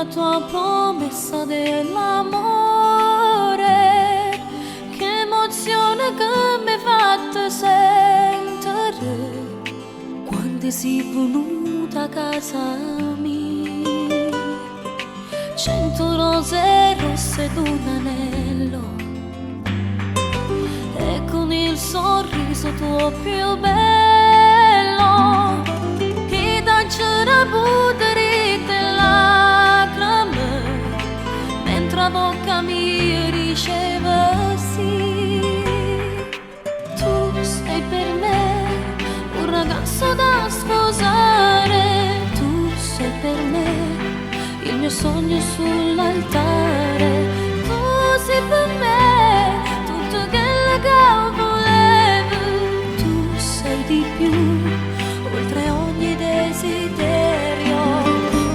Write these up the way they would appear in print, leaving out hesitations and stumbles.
la tua promessa dell'amore. Che emozione che mi hai fatto sentire quando sei venuta a casa mia. 100 rose rosse ed un anello, e con il sorriso tuo più bello, e da c'era buderite lacrime, mentre la bocca mi diceva sì. Tu sei per me un ragazzo da sposare, tu sei per me il mio sogno sull'altare, tu sei per me tutto quello che volevo, tu sei di più, oltre ogni desiderio.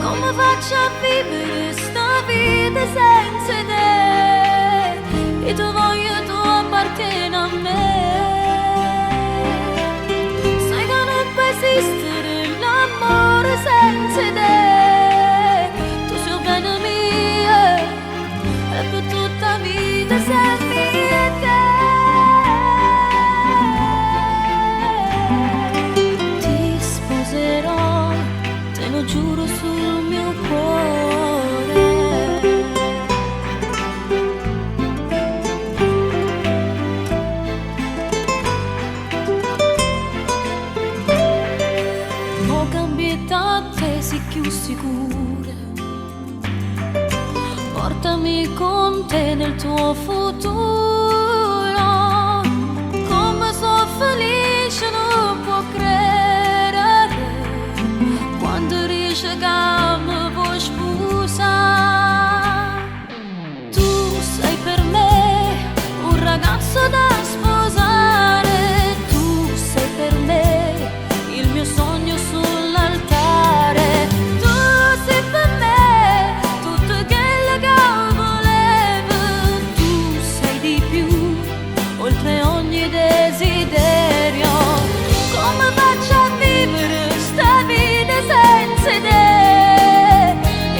Come faccio a vivere sta vita senza te? E tu voglio, tu appartieni a me. Sai che non può esistere l'amore senza te. E per tutta vita sei te. Ti sposerò, te lo giuro sul mio cuore. Ho cambiato a te, sei più sicura. Portami con te nel tuo futuro. Come sono felice non può credere quando dice che mi vuoi sposare. Tu sei per me un ragazzo da sposare, tu sei per me il mio sogno sull'altare, tu sei per me tutto quello che volevo, tu sei di più, oltre ogni desiderio. Come faccio a vivere sta vita senza te?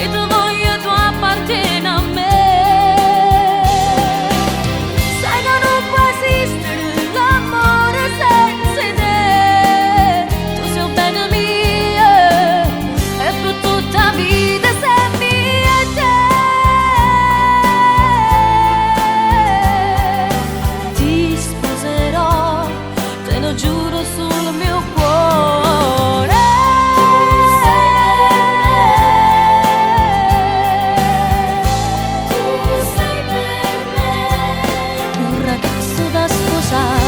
E tu voglio, tu appartieni a me. Sai che non può esistere l'amore senza te. Tu sei bene mia e per tutta vita sei mia te. Ti sposerò, te lo giuro sul mio cuore. Tu sei per me un ragazzo da sposare.